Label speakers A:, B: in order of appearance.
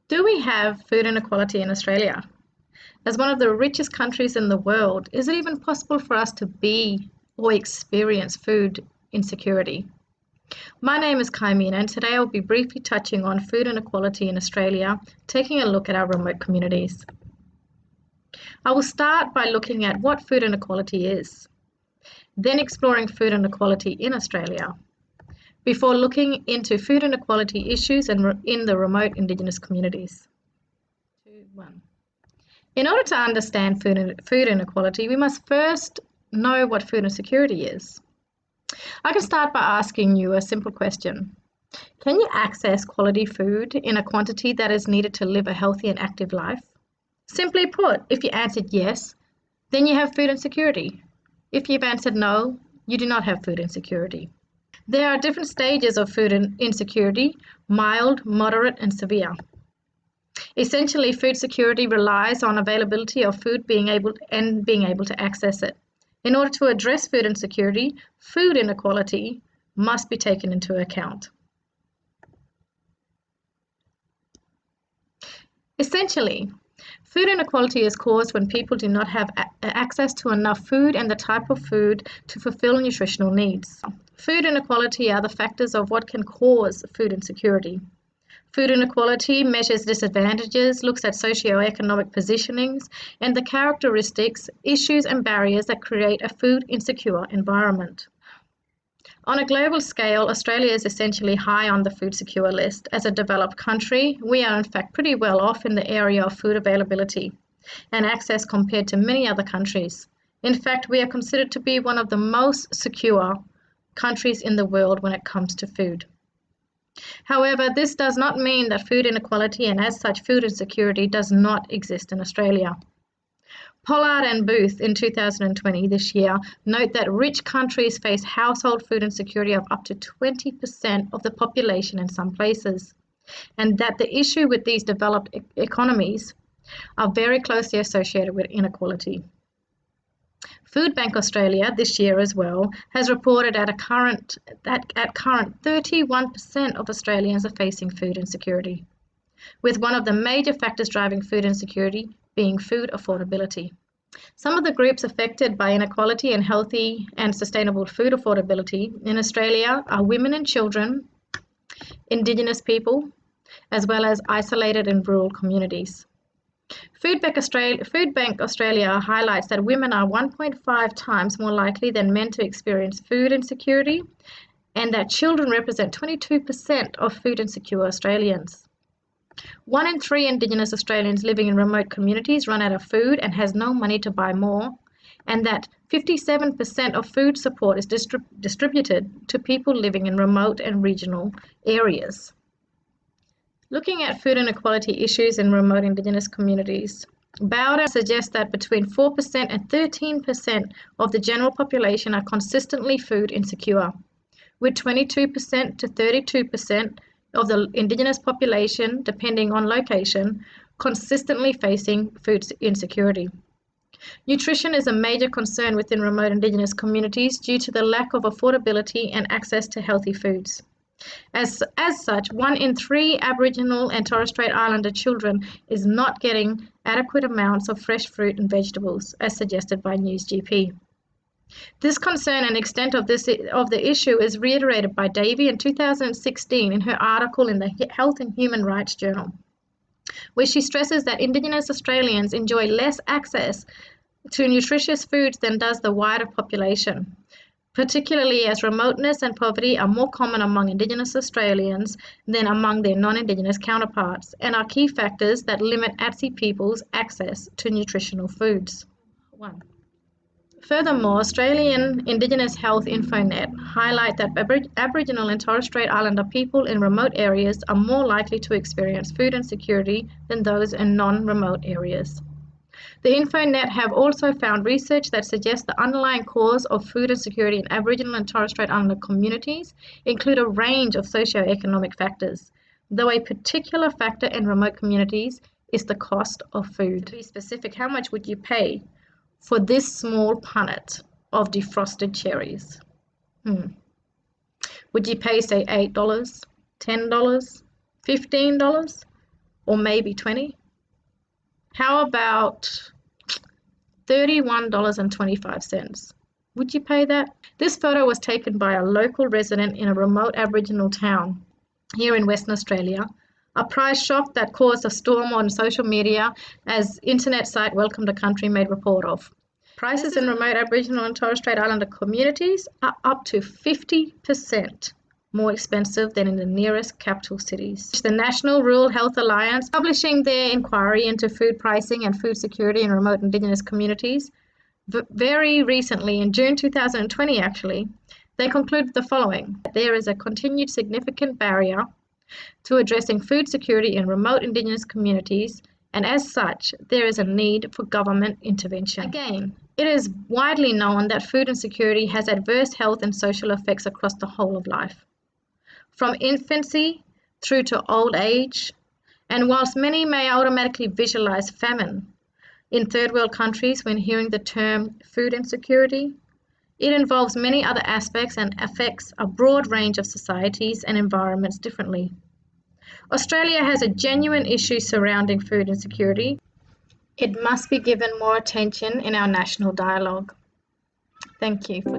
A: Do we have food inequality in Australia? As one of the richest countries in the world, is it even possible for us to be or experience food insecurity? My name is Kaimina, and today I'll be briefly touching on food inequality in Australia, taking a look at our remote communities. I will start by looking at what food inequality is, then exploring food inequality in Australia, before looking into food inequality issues in the remote Indigenous communities. 2, 1. In order to understand food inequality, we must first know what food insecurity is. I can start by asking you a simple question. Can you access quality food in a quantity that is needed to live a healthy and active life? Simply put, if you answered yes, then you have food insecurity. If you've answered no, you do not have food insecurity. There are different stages of food insecurity: mild, moderate, and severe. Essentially, food security relies on availability of food being able to access it. In order to address food insecurity, food inequality must be taken into account. Essentially, food inequality is caused when people do not have access to enough food and the type of food to fulfill nutritional needs. Food inequality are the factors of what can cause food insecurity. Food inequality measures disadvantages, looks at socio-economic positionings, and the characteristics, issues, and barriers that create a food insecure environment. On a global scale, Australia is essentially high on the food secure list. As a developed country, we are in fact pretty well off in the area of food availability and access compared to many other countries. In fact, we are considered to be one of the most secure countries in the world when it comes to food. However, this does not mean that food inequality and as such food insecurity does not exist in Australia. Pollard and Booth in 2020 this year note that rich countries face household food insecurity of up to 20% of the population in some places, and that the issue with these developed economies are very closely associated with inequality. Food Bank Australia this year as well has reported at current 31% of Australians are facing food insecurity, with one of the major factors driving food insecurity being food affordability. Some of the groups affected by inequality and healthy and sustainable food affordability in Australia are women and children, Indigenous people, as well as isolated and rural communities. Food Bank Australia highlights that women are 1.5 times more likely than men to experience food insecurity, and that children represent 22% of food insecure Australians. 1 in 3 Indigenous Australians living in remote communities run out of food and has no money to buy more, and that 57% of food support is distributed to people living in remote and regional areas. Looking at food inequality issues in remote Indigenous communities, Bowden suggests that between 4% and 13% of the general population are consistently food insecure, with 22% to 32% of the Indigenous population, depending on location, consistently facing food insecurity. Nutrition is a major concern within remote Indigenous communities due to the lack of affordability and access to healthy foods. As such, 1 in 3 Aboriginal and Torres Strait Islander children is not getting adequate amounts of fresh fruit and vegetables, as suggested by NewsGP. This concern and extent of the issue is reiterated by Davey in 2016 in her article in the Health and Human Rights Journal, where she stresses that Indigenous Australians enjoy less access to nutritious foods than does the wider population, particularly as remoteness and poverty are more common among Indigenous Australians than among their non-Indigenous counterparts, and are key factors that limit ATSI people's access to nutritional foods. 1. Furthermore, Australian Indigenous Health Infonet highlight that Aboriginal and Torres Strait Islander people in remote areas are more likely to experience food insecurity than those in non-remote areas. The Infonet have also found research that suggests the underlying cause of food insecurity in Aboriginal and Torres Strait Islander communities include a range of socio-economic factors, though a particular factor in remote communities is the cost of food. To be specific, how much would you pay for this small punnet of defrosted cherries? Would you pay, say, $8, $10, $15? or maybe 20? How about $31.25? Would you pay that? This photo was taken by a local resident in a remote Aboriginal town here in Western Australia. A price shock that caused a storm on social media as internet site Welcome to Country made report of. Prices in remote Aboriginal and Torres Strait Islander communities are up to 50% more expensive than in the nearest capital cities. The National Rural Health Alliance, publishing their inquiry into food pricing and food security in remote Indigenous communities, very recently, in June 2020 actually, they concluded the following: there is a continued significant barrier to addressing food security in remote Indigenous communities, and as such, there is a need for government intervention. Again, it is widely known that food insecurity has adverse health and social effects across the whole of life, from infancy through to old age. And whilst many may automatically visualize famine in third world countries when hearing the term food insecurity, it involves many other aspects and affects a broad range of societies and environments differently. Australia has a genuine issue surrounding food insecurity. It must be given more attention in our national dialogue. Thank you for